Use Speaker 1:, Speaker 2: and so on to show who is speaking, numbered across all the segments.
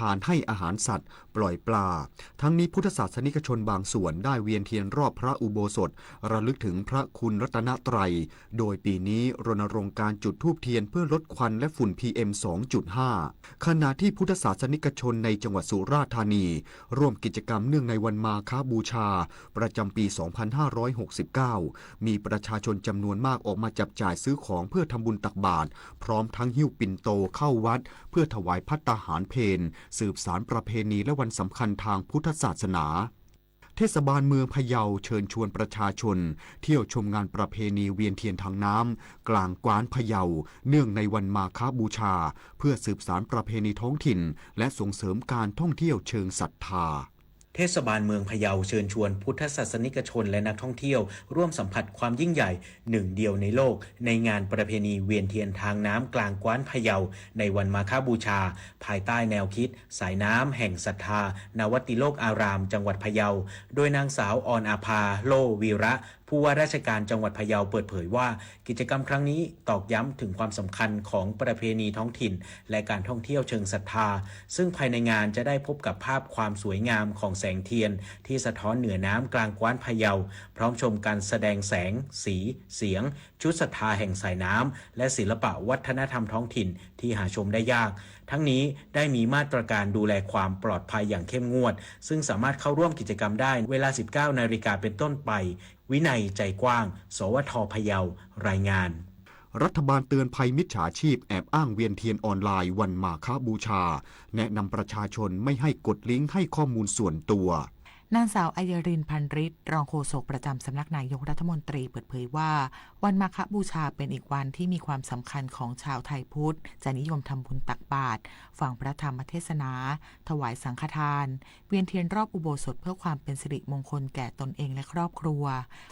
Speaker 1: ทานให้อาหารสัตว์ปล่อยปลาทั้งนี้พุทธศาสนิกชนบางส่วนได้เวียนเทียนรอบพระอุโบสถระลึกถึงพระคุณรัตนตรัยโดยปีนี้รณรงค์การจุดธูปเทียนเพื่อลดควันและฝุ่น PM 2.5 ขณะที่พุทธศาสนิกชนในจังหวัดสุราษฎร์ธานีร่วมกิจกรรมเนื่องในวันมาฆบูชาประจำปี 2569 มีประชาชนจำนวนมากออกมาจับจ่ายซื้อของเพื่อทำบุญตักบาตรพร้อมทั้งหิ้วปิ่นโตเข้าวัดเพื่อถวายภัตตาหารเพลสืบสานประเพณีและวันสำคัญทางพุทธศาสนาเทศบาลเมืองพะเยาเชิญชวนประชาชนเที่ยวชมงานประเพณีเวียนเทียนทางน้ำกลางกว้านพะเยาเนื่องในวันมาฆบูชาเพื่อสืบสานประเพณีท้องถิ่นและส่งเสริมการท่องเที่ยวเชิงศรัทธา
Speaker 2: เทศบาลเมืองพะเยาเชิญชวนพุทธศาสนิกชนและนักท่องเที่ยวร่วมสัมผัสความยิ่งใหญ่หนึ่งเดียวในโลกในงานประเพณีเวียนเทียนทางน้ำกลางกว้านพะเยาในวันมาฆบูชาภายใต้แนวคิดสายน้ำแห่งศรัทธานวติโลกอารามจังหวัดพะเยาโดยนางสาวออนอาภาโลวีระผู้ว่าราชการจังหวัดพะเยาเปิดเผยว่ากิจกรรมครั้งนี้ตอกย้ำถึงความสำคัญของประเพณีท้องถิ่นและการท่องเที่ยวเชิงศรัทธาซึ่งภายในงานจะได้พบกับภาพความสวยงามของแสงเทียนที่สะท้อนเหนือน้ำกลางกว้านพะเยาพร้อมชมการแสดงแสงสีเสียงชุดศรัทธาแห่งสายน้ำและศิลปะวัฒนธรรมท้องถิ่นที่หาชมได้ยากทั้งนี้ได้มีมาตรการดูแลความปลอดภัยอย่างเข้มงวดซึ่งสามารถเข้าร่วมกิจกรรมได้เวลา 19 นาฬิกาเป็นต้นไปวินัยใจกว้างสวท.พะเยารายงาน
Speaker 1: รัฐบาลเตือนภัยมิจฉาชีพแอบอ้างเวียนเทียนออนไลน์วันมาฆบูชาแนะนำประชาชนไม่ให้กดลิงก์ให้ข้อมูลส่วนตัวน
Speaker 3: างสาวอัยริน พันฤทธิ์รองโฆษกประจำสำนักนายกรัฐมนตรีเปิดเผยว่าวันมาฆบูชาเป็นอีกวันที่มีความสำคัญของชาวไทยพุทธจะนิยมทำบุญตักบาตรฟังพระธรรมเทศนาถวายสังฆทานเวียนเทียนรอบอุโบสถเพื่อความเป็นสิริมงคลแก่ตนเองและครอบครัว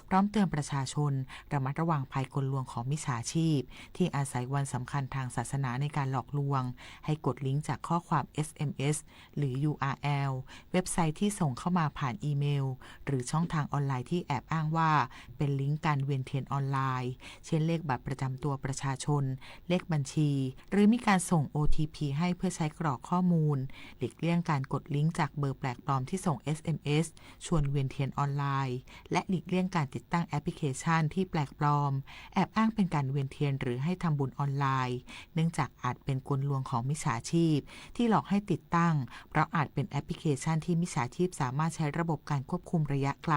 Speaker 3: พร้อมเตือนประชาชนระมัดระวังภัยกลลวงของมิจฉาชีพที่อาศัยวันสำคัญทางศาสนาในการหลอกลวงให้กดลิงก์จากข้อความ SMS หรือ URL เว็บไซต์ที่ส่งเข้ามาผ่านอีเมลหรือช่องทางออนไลน์ที่แอบอ้างว่าเป็นลิงก์การเวียนเทียนออนไลน์เช่นเลขบัตรประจำตัวประชาชนเลขบัญชีหรือมีการส่ง OTP ให้เพื่อใช้กรอกข้อมูลหลีกเลี่ยงการกดลิงก์จากเบอร์แปลกปลอมที่ส่ง SMS ชวนเวียนเทียนออนไลน์และหลีกเลี่ยงการติดตั้งแอปพลิเคชันที่แปลกปลอมแอบอ้างเป็นการเวียนเทียนหรือให้ทำบุญออนไลน์เนื่องจากอาจเป็นกลลวงของมิจฉาชีพที่หลอกให้ติดตั้งเพราะอาจเป็นแอปพลิเคชันที่มิจฉาชีพสามารถใช้ระบบการควบคุมระยะไกล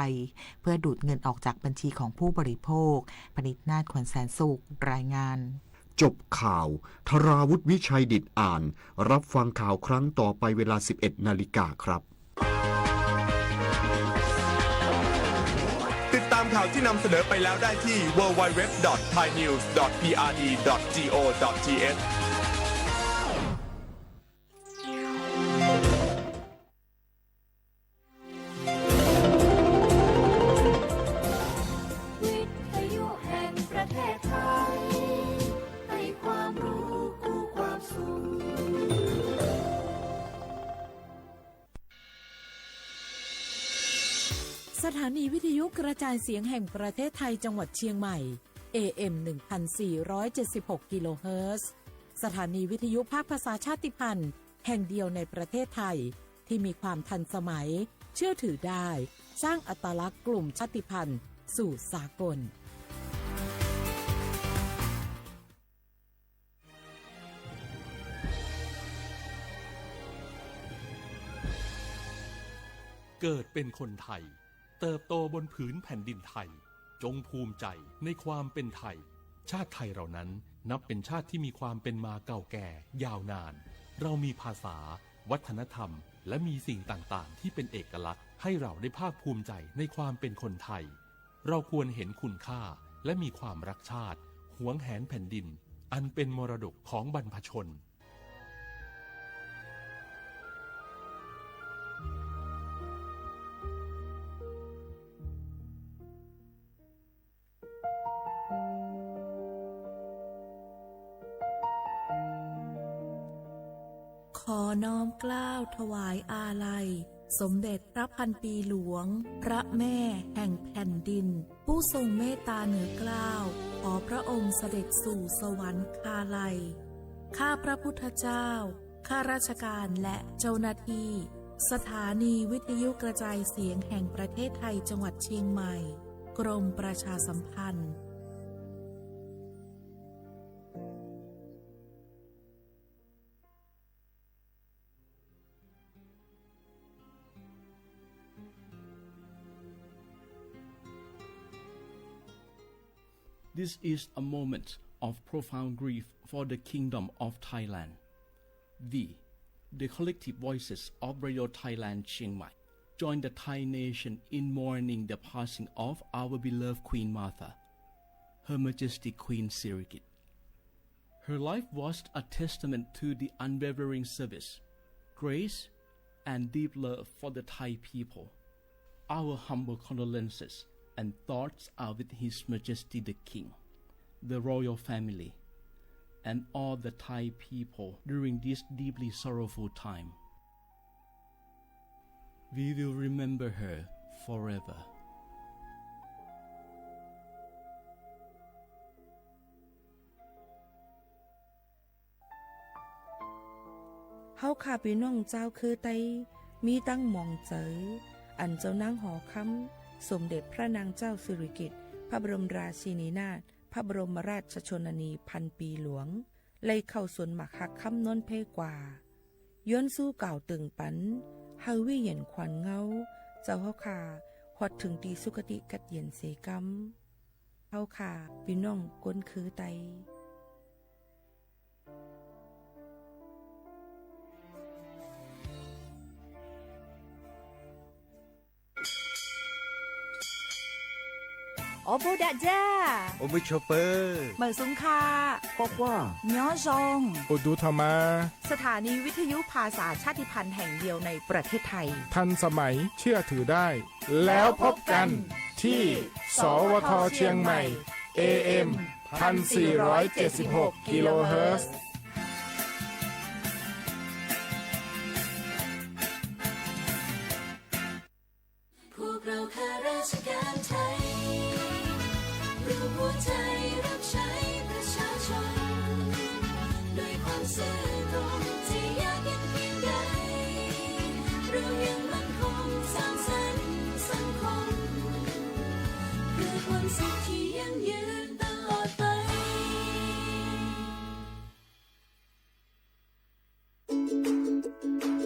Speaker 3: เพื่อดูดเงินออกจากบัญชีของผู้บริโภคปณิธนาถ ขวัญแสนสุขรายงาน
Speaker 1: จบข่าวธราวุฒิวิชัยดิษฐ์อ่านรับฟังข่าวครั้งต่อไปเวลา 11 นาฬิกาครับ
Speaker 4: ติดตามข่าวที่นำเสนอไปแล้วได้ที่ www.thainews.pre.go.th
Speaker 5: สถานีวิทยุกระจายเสียงแห่งประเทศไทยจังหวัดเชียงใหม่ AM 1476 กิโลเฮิรตซ์สถานีวิทยุภาคภาษาชาติพันธุ์แห่งเดียวในประเทศไทยที่มีความทันสมัยเชื่อถือได้สร้างอัตลักษณ์กลุ่มชาติพันธุ์สู่สากล
Speaker 6: เกิดเป็นคนไทยเติบโตบนผืนแผ่นดินไทยจงภูมิใจในความเป็นไทยชาติไทยเรานั้นนับเป็นชาติที่มีความเป็นมาเก่าแก่ยาวนานเรามีภาษาวัฒนธรรมและมีสิ่งต่างๆที่เป็นเอกลักษณ์ให้เราได้ภาคภูมิใจในความเป็นคนไทยเราควรเห็นคุณค่าและมีความรักชาติหวงแหนแผ่นดินอันเป็นมรดกของบรรพชน
Speaker 5: ขอน้อมเกล้าถวายอาลัยสมเด็จพระพันปีหลวงพระแม่แห่งแผ่นดินผู้ทรงเมตตาเหนือเกล้าขอพระองค์เสด็จสู่สวรรคาลัยข้าพระพุทธเจ้า ข้าราชการและเจ้าหน้าที่สถานีวิทยุกระจายเสียงแห่งประเทศไทยจังหวัดเชียงใหม่กรมประชาสัมพันธ์
Speaker 7: This is a moment of profound grief for the Kingdom of Thailand. We, the collective voices of Radio Thailand Chiang Mai, join the Thai nation in mourning the passing of our beloved Queen Martha, Her Majesty Queen Sirikit. Her life was a testament to the unwavering service, grace, and deep love for the Thai people. Our humble condolences and thoughts are with His Majesty the King, the royal family, and all the Thai people during this deeply sorrowful time. We will remember her forever.
Speaker 8: เฮาข้าพี่น้องเจ้าคือไตมีตั้งหม่องเจออันเจ้านางหอคำสมเด็จพระนางเจ้าสิริกิติ์พระบรมราชินีนาถพระบรมราชชนนีพันปีหลวงเลยเข้าสวนหมักหักคำนนเพกว่าย้อนสู้เก่าตึงปันเฮาวิเย็นขวัญเงาเจ้าเฮาข้าฮอดถึงตีสุคติกัดเย็นเสกำเฮาข้าพี่น้องก้นคือไต
Speaker 9: 我布达จ้า
Speaker 10: โอมิโชเปอร์
Speaker 9: เหมอซุงคา
Speaker 10: บอกว่า
Speaker 9: ย้อซง
Speaker 11: โอดูธรรมา
Speaker 9: สถานีวิทยุภาษาชาติพันธุ์แห่งเดียวในประเทศไทย
Speaker 11: ทันสมัยเชื่อถือได้ แล้วพบกันที่สวทเชียงใหม่ AM 1476 กิโลเฮิรตซ์
Speaker 12: พวกเราข้าราชการไทยรวมหัวใจรับใช้ประชาชนด้วยความซื่อตรงที่ยากเย็นเพียงใดเรายังมั่นคงสร้างสรรค์สังคมเพื่อความสุขที่ยั่งยืนตลอดไป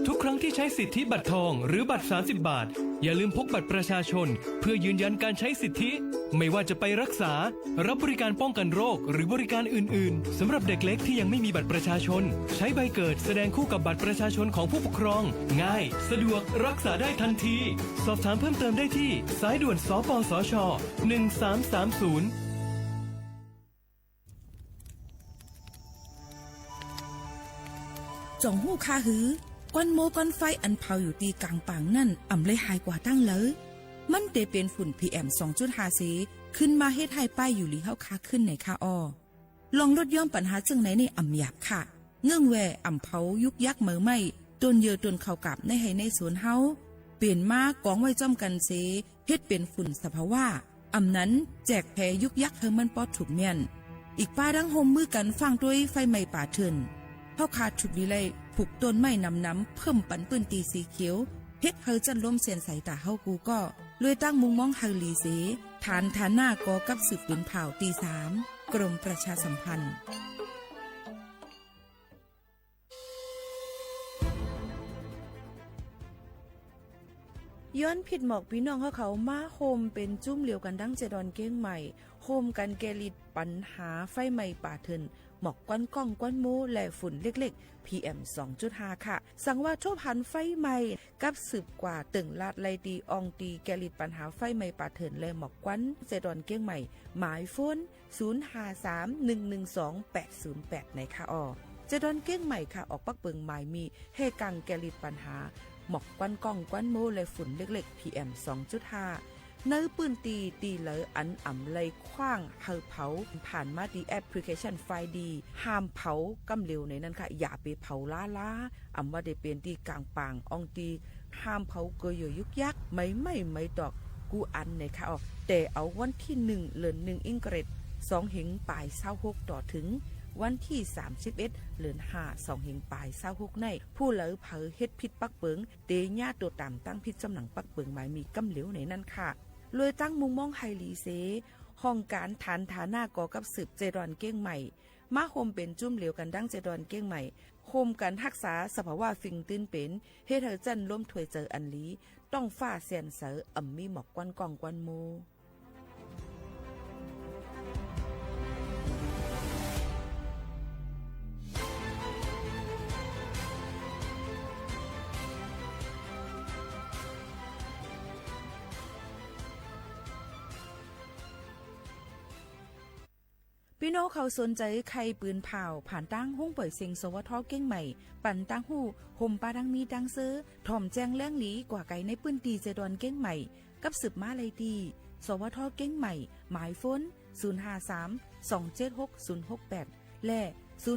Speaker 13: ทุกครั้งที่ใช้สิทธิบัตรทองหรือบัตร30 บาทอย่าลืมพกบัตรประชาชนเพื่อยืนยันการใช้สิทธิไม่ว่าจะไปรักษารับบริการป้องกันโรคหรือบริการอื่นๆสำหรับเด็กเล็กที่ยังไม่มีบัตรประชาชนใช้ใบเกิดแสดงคู่กับบัตรประชาชนของผู้ปกครองง่ายสะดวกรักษาได้ทันทีสอบถามเพิ่มเติมได้ที่สายด่วนสปสช1330
Speaker 8: จ่องหู้คาหือก้อนโมก้อนไฟอันเผาอยู่ตีกลางป่างนั่นอ่ำเลยหายกว่าตั้งเลยมันเตเป็นฝุ่น PM 2.5 สีขึ้นมาเฮ็ดให้ป้ายอยู่ลีเฮาคาขึ้นในคาออลองลดย่อมปัญหาจึงไหนในอ่ำหยาบค่ะเงื่องแวอ่ำเผายุกยักเหมือไม่ต้นเยอต้นเข้ากับในให้ในสวนเฮาเปลี่ยนมากองไว้จ้อมกันเสเฮ็ดเป็นฝุ่นสภาวะอ่ำนั้นแจกแพยุกยักเฮอมันปอดถูกเมียนอีกป้าดังโฮมมือกันฟังด้วยไฟไหม้ป่าเถื่อนเฮาคาฉุกดีเลยผูกต้นไม้น้ำเพิ่มปันปื้นตีสีเขียวเฮ็ดเฮาจันล้มเสียนสายตาเฮากูก็เลยตั้งมุงมองเฮาลีเสฐานหน้ากอกับสืบปืนเผาตี3กรมประชาสัมพันธ์ย้อนผิดหมอกพี่น้องเขามาโฮมเป็นจุ้มเหลียวกันดั้งเจดอนเก้งใหม่โฮมกันแกลิดปัญหาไฟไหม้ป่าเถินหมอกก้อนก้องก้อนมูและฝุ่นเล็กๆ PM 2.5 ค่ะสั่งว่าทั่วพันไฟไหม้กับสืบกว่าตึงลาดไลตีอองตีแกลิดปัญหาไฟไหม้ป่าเถินและหมอกก้อนเจดอนเก้งใหม่หมายโฟน0531128808ในค่ะเจดอนเก้งใหม่ค่ะออกปักเปิงหมายมีเฮกังแกลิดปัญหาหมอกก้อนก้องก้อนมูและฝุ่นเล็กๆ PM 2.5 เนื้อปืนตีเหลออันอ่ำเลยคว้างเฮาเผาผ่านมาดีแอปพลิเคชันไฟดีห้ามเผากำเร็วในนั้นค่ะอย่าไปเผาล้าอ่ำว่าได้เป็นตีกลางปางอองตีห้ามเผาเกยยุกยักไม่ดอกกูอันในค่ะแต่เอาวันที่1 เดือน 1อิงเกรด2 หิงปลาย26ต่อถึง วันที่31เดือน5 2เฮงปลาย26ในผู้เหลือเผอเฮ็ดผิดปักเปิงเตญาตัวตามตั้งผิดจำหนังปักเปิงหมายมีกำเหลวในนั้นค่ะเลยตั้งมุงมองไฮลีเซห้องการฐานฐานาก่อกับสืบเจดอนเก้งใหม่มาโฮมเป็นจุ่มเหลวกันดั้งเจดอนเก้งใหม่โฮมกันรักษาสภาวะฟิงตื้นเป็นเฮ็ดให้จันล้มถวยเจออันลีต้องฟ้าแสนเสออ่ำมีหมอกกวนกองกวนโมพี่น้องเขาสนใจใครปืนเผาผ่านตั้งห้องเปิดเสียงสวทเก้งใหม่ปั่นตั้งหูห่มปลาดังมีดังซื้อถ่อมแจ้งแล้งหลีกว่าไก่ในปืนตีเจดอนเก้งใหม่กับสืบมาเลยดีสวทเก้งใหม่หมายฟ้น053-276-068และ0922468579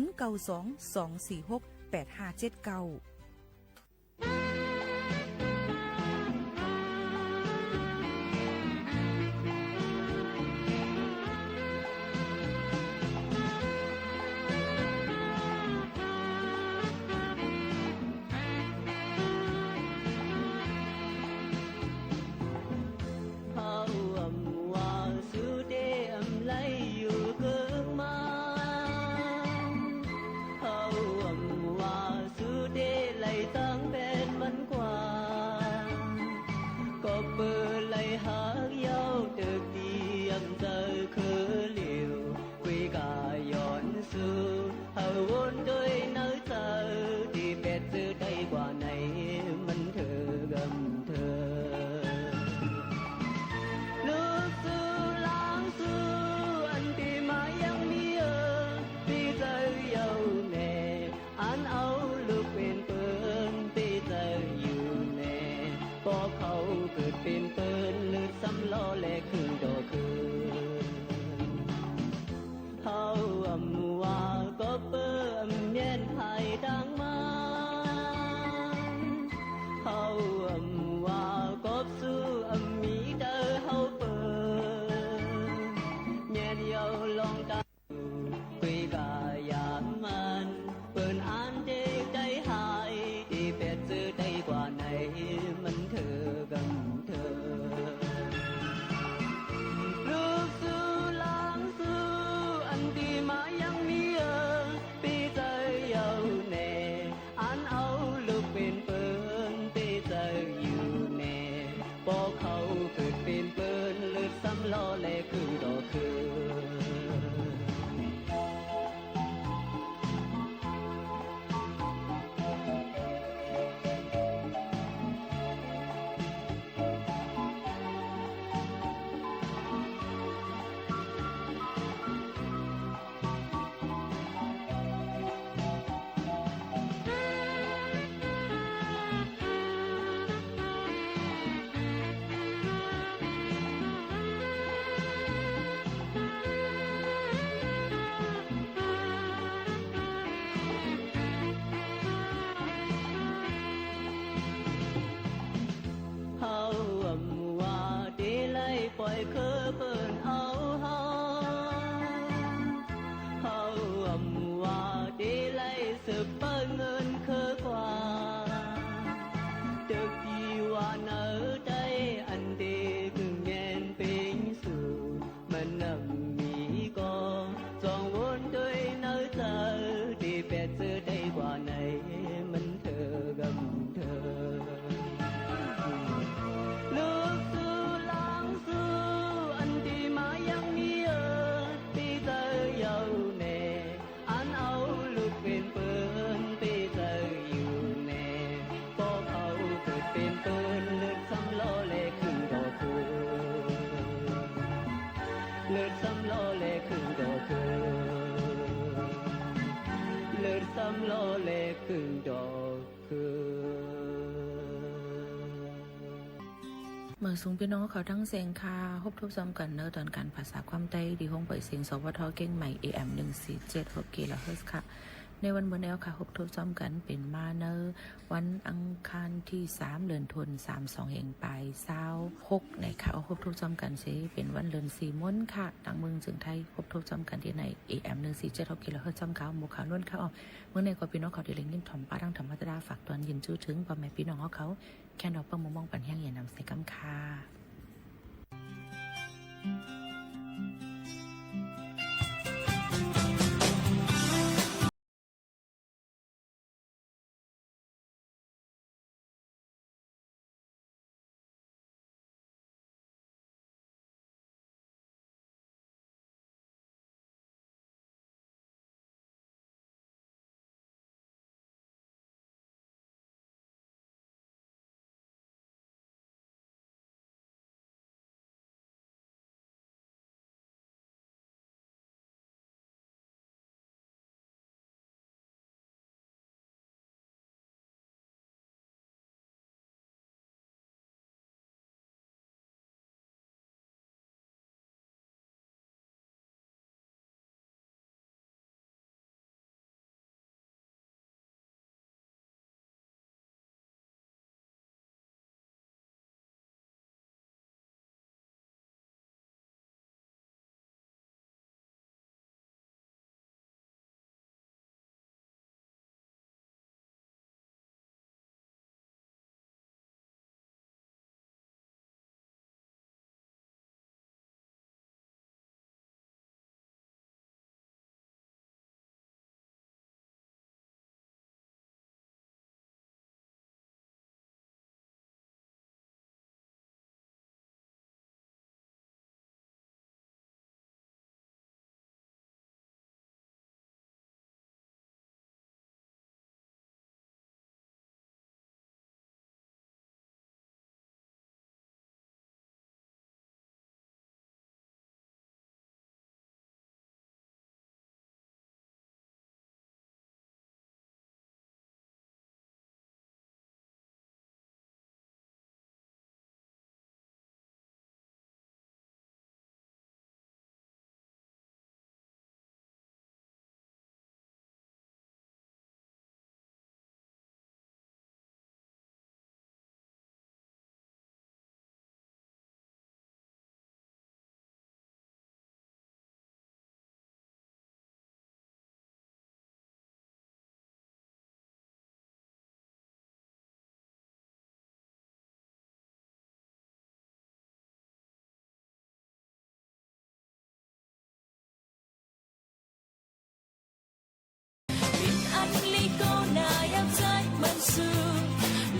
Speaker 8: เมื่อสูงพี่น้องเขาทั้งเสียงคาพบทบซ้ำกันเนอตอนการภาษาความใต้ดีห้องเปิดเสียงสวทเก้งใหม่ AM 147 กิโลเฮิรตซ์ค่ะ
Speaker 14: ในวันวันแอลค่ะพบทบซ้อมกันเป็นมาเนอร์วันอังคารที่3เดือนธันวาคม32แห่งปลาย26นะคะพบทบซ้อมกันสิเป็นวันเดือน4ม้วนค่ะทางเมืองเชียงไทยพบทบซ้อมกันที่ใน AM 147กิโลเฮิรตซ์ซ้อมข่าวหมู่ข่าวล้วนข่าวเมื่อในกว่าพี่น้องเขาที่เล็งยิ้มถ่อมป้าทั้งธรรมะตราฝากตอนยินจู้ถึงพ่อแม่พี่น้องเขาแค่ดอกเปิ้งมองปันแห้งอย่านำใส่กำค่ะ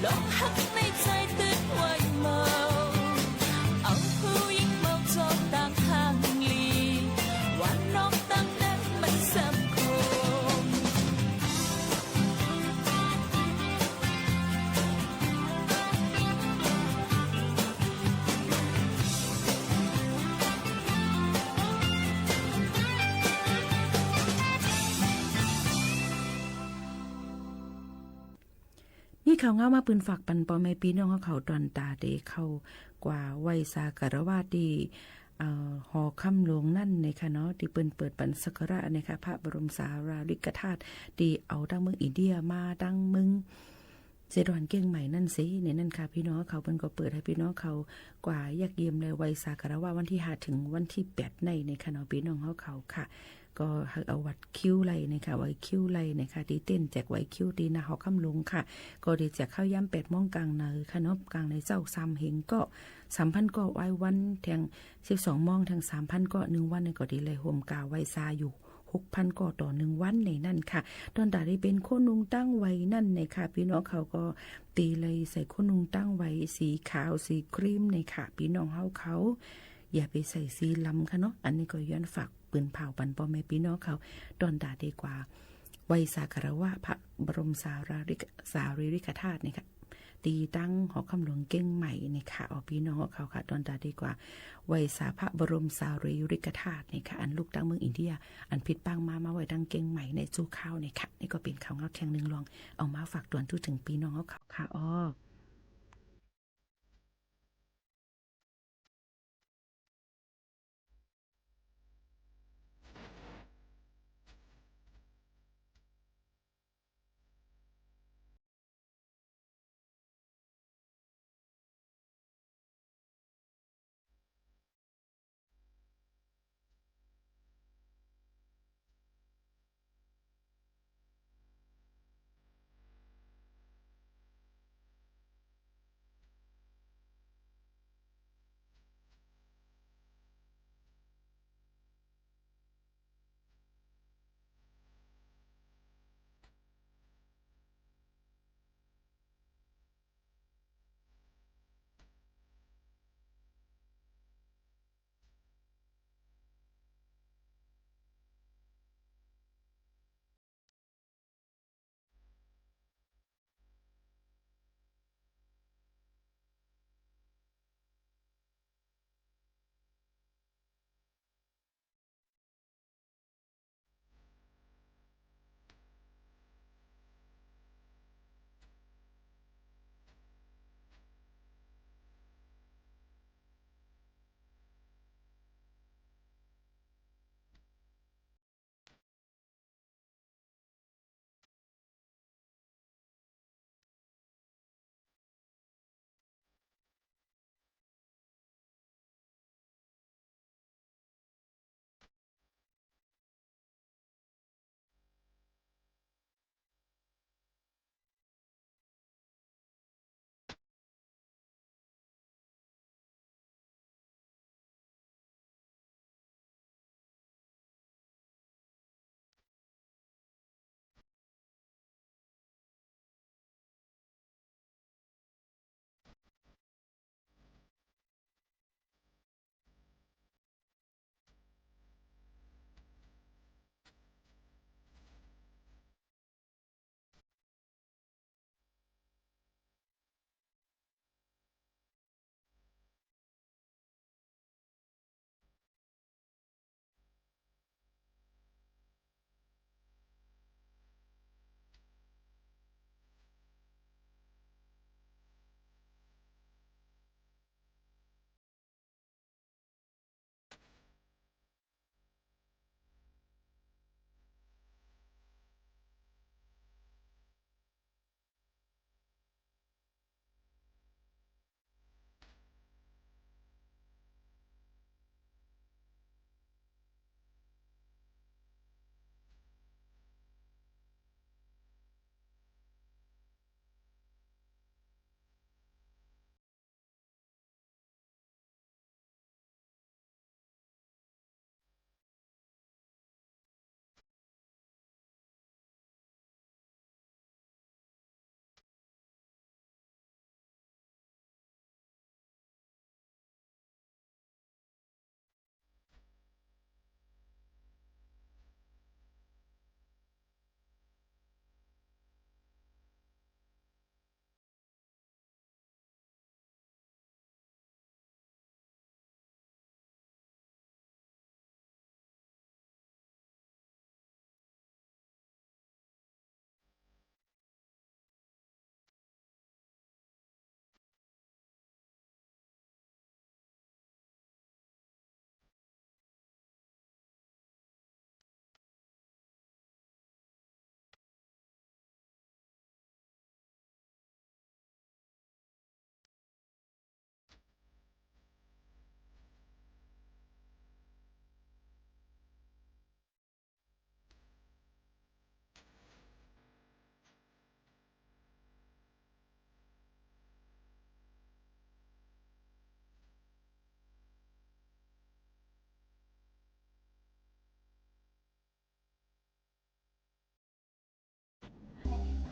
Speaker 12: ลงหักในใจตื่นไวเมาเอาผู้หญิงเมาจอดต่างทางลีว่านอกต่างนั้นมันสำคัญ
Speaker 14: นี่เขาเงามาปืนฝากปันปอแม่พี่น้องเขาตอนตาเดเข้ากว่าไวสาการวาดีหอคำหลวงนั่นนะคะเนาะที่เปิดปันสักการะนะคะพระบรมสารีริกธาตุที่เอาดั้งเมืองอินเดียมาดั้งเมืองเซดอนเก่งใหม่นั่นสิในนั่นค่ะพี่น้องเขาเป็นก็เปิดให้พี่น้องเขากว่ายักเยี่ยมในไวสาการวาวันที่5ถึงวันที่8ในค่ะเนาะพี่น้องเขาค่ะก็เอาวัดคิ้วไล่นะคะไว้คิ้วไล่นะคะที่เต้นแจกไว้คิ้วตีนะหอคำลุงค่ะก็ได้แจกข้าวย่ำ8 โมงกลางในค่ะเนาะกลางในเจ้า3 เฮงก็ 3,000 ก็ไว้วันแทง12 โมงแทง 3,000 ก็1วันในก็ดีเลยโฮมกาไว้ซาอยู่ 6,000 ก็ต่อ1วันในนั่นค่ะตอนตาได้เป็นโคนุงตั้งไว้นั่นในค่ะพี่น้องเขาก็ตีเลยใส่โคนุงตั้งไว้สีขาวสีครีมในค่ะพี่น้องเขาอย่าไปใส่สีลำค่ะเนาะอันนี้ก็ย้อนฝากปืนเผาปันปอแม่พี่น้องเขาตอนตาดีกว่าไวสาการวะพระบรมสารีริกธาตุนี่ค่ะตีตั้งหอคำหลวงเก่งใหม่นี่ค่ะเอาพี่น้องเขาค่ะตอนตาดีกว่าไวสาพระบรมสารีริกธาตุนี่ค่ะอันลูกตั้งเมืองอินเดียอันผิดปังมาไว้ตั้งเก่งใหม่ในจู้ข้าวนี่ค่ะนี่ก็เป็นข่าวเงาแข่งหนึ่งลองเอามาฝากตวนทุกถึงพี่น้องเขาค่ะอ้อ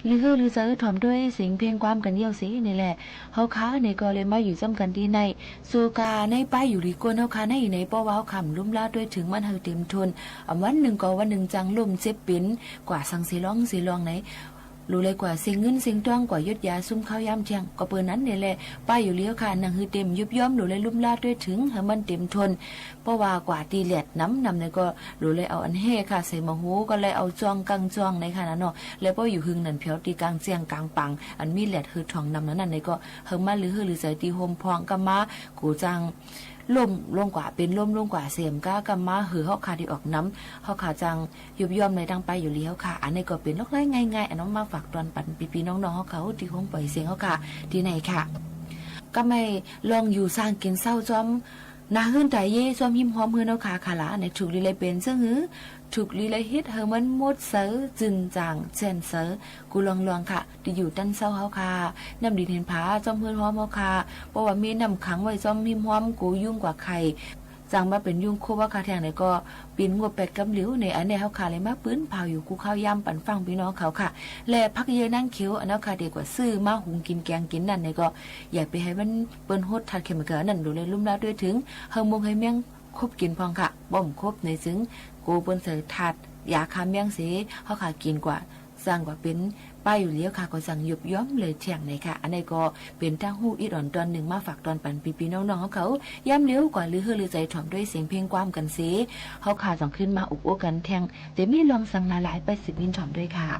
Speaker 14: หรือหรือจะถ่อมด้วยเสียงเพลงความกันเยี่ยวสินี่แหละเฮาค้าในก็เลยมาอยู่ซ้ำกันที่ในสูกาในป้ายอยู่ดีกวนเฮาค้าในอยู่ในป้อว้าวคำลุ่มลาดด้วยถึงมันเฮาเต็มทนวันหนึ่งก็วันหนึ่งจังลุ่มเจ็บปิ่นกว่าสังสีร้องไหนรู้เลยกว่าสิ่งเงินสิ่งต้องกว่ายศยาซุ่มข้าวยามเชียงก็เปิ้นนั้นนี่แหละป้ายอยู่เลี้ยวค่ะนังฮือเต็มยุบย่อมรู้เลยลุ่มลาดด้วยถึงให้มันเต็มทนเพราะว่ากว่าตีแหลดน้ำเนี่ยก็รู้เลยเอาอันเฮค่ะใส่มะฮูก็เลยเอาจองกังจองในค่ะนะเนาะแล้วก็อยู่หึงนั่นเพียวตีกลางเจียงกลางปังอันมีแหลดฮือทองนำนั้นในก็เฮิงมาหรือใส่ตีโฮมพองกะมากูจังล่มลงกว่าเป็นล่มลงกว่าเสียมก้ากำมาหือเฮาขาที่ออกน้ำเฮาขาจังยุบย่อมในดังไปอยู่เลี้ยวค่ะอันนี้ก็เป็นลอกไล่ง่ายๆอันน้องมาฝากตอนปันปีๆน้องๆเฮาเขาที่คงปล่อยเสียงเฮาค่ะที่ไหนค่ะก็ไม่ลองอยู่สร้างกินเศร้าจอมนาหื้นใจเย่จอมหิมหอมเฮือนเฮาค่ะขาละในถูกลีเลยเป็นซึ่งหือถูกลีเลยเฮ็ดเฮามันหมดเสอจึงจางเช่นเสอกูลองค่ะที่อยู่ตั้นเศร้าเฮาค่ะน้ำดินเห็นผาจอมเฮือนหอมเฮาค่ะเพราะว่ามีน้ำขังไว้จอมหิมหอมกูยุ่งกว่าใครจังมาเป็นยุ่งโคว่าคาแทงไหนก็ปีนงวดแปดกำหลิวในอันในเฮาค่ะเลยมาปื้นเผาอยู่กูข้าวยำปั่นฟังพี่น้องเขาค่ะและพักเยอะนั่งเขียวอันนั้นค่ะเด็กกว่าซื้อมาหุงกินแกงกินนั่นในก็อยากไปให้มันเปิ้นโฮดทัดเข็มเกลือนั่นดูเลยลุ่มแล้วด้วยถึงเฮามงให้เมียงคบกินพองค่ะบ่มคบในซึ้งกูเปิ้นเสยทัดยาคาเมียงเสเฮาค่ะกินกว่าสร้างกว่าเป็นป้ายอยู่เลี้ยวค่ะก็สั่งยุบย้อมเลยเที่ยงในค่ะอันนี้ก็เป็นทางฮู้อีดอ่อนตอนหนึ่งมาฝากตอนปันปีๆน้องๆเขาย้ำเลี้ยวกว่าหรือใจถ่อมด้วยเสียงเพลงความกันเสเฮาค่ะส่งขึ้นมาอุกโอกันแทงแต่มีลองสั่งหลายๆไปสิบวินถ่อมด้วยค่ะ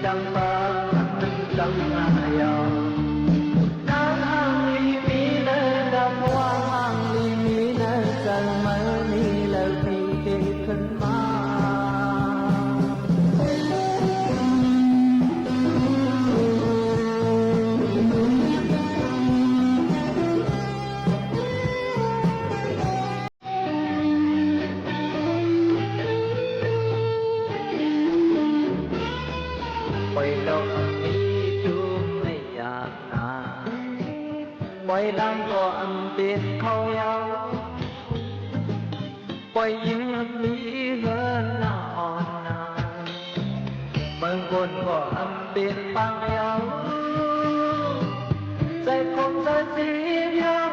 Speaker 15: Đăng ba đăng ayao nang hang li mi na da muang hang li mi na san ma ni la pi te khan ma ปล่อยดังก็อำเป็นเขายาวปล่อยยิ้มมีเงินหน้าอ่อนนาบางคนก็อำเป็นปังยาวใจคงจะเสียาว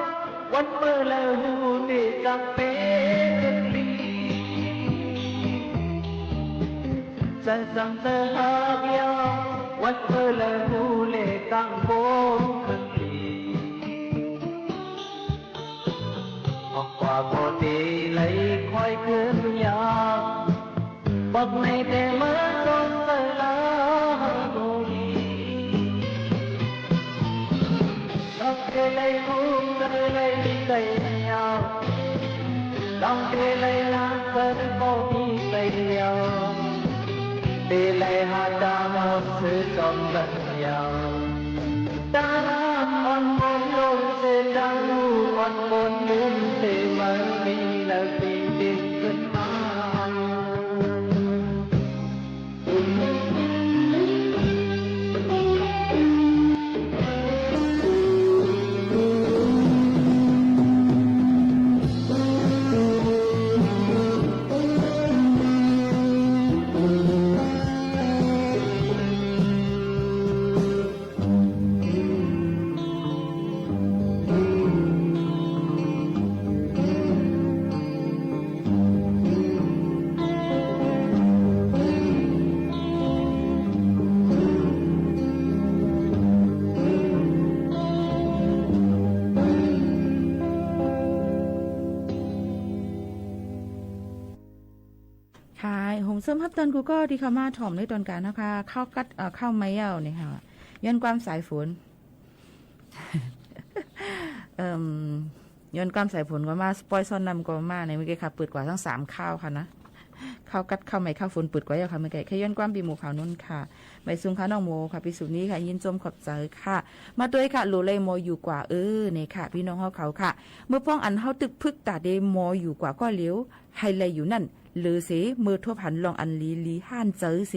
Speaker 15: วันเมื่อแล้วหูนี่จังเป็นลีใจสั่งเธอหากยาววันเมื่อแล้วหูเล่กังโบขึ้นลีออกกว่าโคตีเลยคอยขึ้นยาวบอกในแต่เมื่อตอนเธอลาโมยีต้องเทเลยคุ้มเธอเลยใจยาวต้องเทเลยล้างเธอก็มีใจเดียวเทเลยหาดาวซื้อจอมบันยาวตาน้ำอ่อนบนลมเส้นดังอ่อนบนมุมเทมันมีแล้วปีดินขึ้นมา
Speaker 14: เสริมฮับตอนกูก็ที่เขามาถ่อมในตอนการนะคะเข้ากัดเข้าไม้เย้าเนี่ยค่ะย้อนความสายฝน ย้อนความสายฝนก็มาสปอยซอนนำก็มาในเมื่อกี้ค่ะเปิดกว่าทั้ง3ข้าวค่ะนะข้าวกัดข้าวไม้ข้าวฝนเปิดกว่าเย้าค่ะเมื่อกี้แค่ย้อนความปีหมูขาวนุ่นค่ะใบซุงค่ะน้องโมค่ะปีสุนี้ค่ะยินจมขอบใจค่ะมาด้วยค่ะโลเลยโมอยู่กว่าเนี่ยค่ะพี่น้องเขาค่ะเมื่อพ้องอันเฮาตึกพึกตาเดโมอยู่กว่าก็เลี้ยวไฮไลท์อยู่นั่นหรือเสมือทั่วผันลองอันลีห้านเจอเส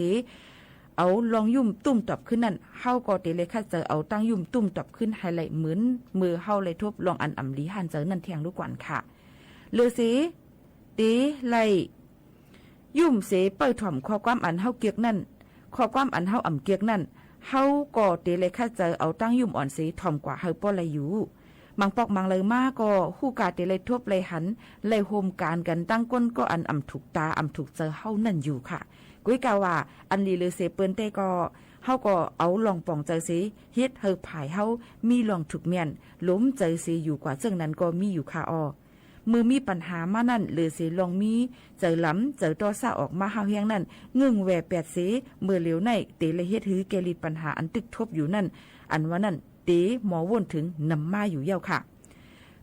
Speaker 14: เอาลองยุ่มตุ่มตอบขึ้นนั่นเฮาก็เตเลยค่ะเจอเอาตั้งยุ่มตุ่มตอบขึ้นไฮไลท์เหมือนมือเฮาเลยทบลองอันอำลีห้านเจอนั่นเทียงลูกกวนค่ะหรือเสเตไลยุ่มเสเปิดถ่อมข้อความอันเฮาเกียกนั่นข้อความอันเฮาอำเกียกนั่นเฮาก็เตเลยค่ะเจอเอาตั้งยุ่มอ่อนเสถ่อมกว่าเฮาป้อเลยอยู่มังปอกมังเลยมากก็คู่กาเตเลยทบเลยหันเลยโฮมการกันตั้งก้นก็อันอำถูกตาอำถูกเจอเฮานั่นอยู่ค่ะกุ้ยกาว่าอันลีเลยเสเปิ้นเต้ก็เฮาก็เอาลองป่องเจอสิเฮ็ดเฮาผายเฮามีลองถูกเมียนล้มเจอสิอยู่กว่าเจ้งนั้นก็มีอยู่ค่ะอ้อมือมีปัญหามานั่นหรือสิลองมีเจอล้ำเจอต่อซาออกมาเฮาเฮียงนั่นงึ่งแหวแปดสิมือเหลียวในเตเลยเฮ็ดหือแกลิดปัญหาอันตึกทบอยู่นั่นอันว่านั่นเตหมอวนถึงนำมาอยู่เย้าค่ะ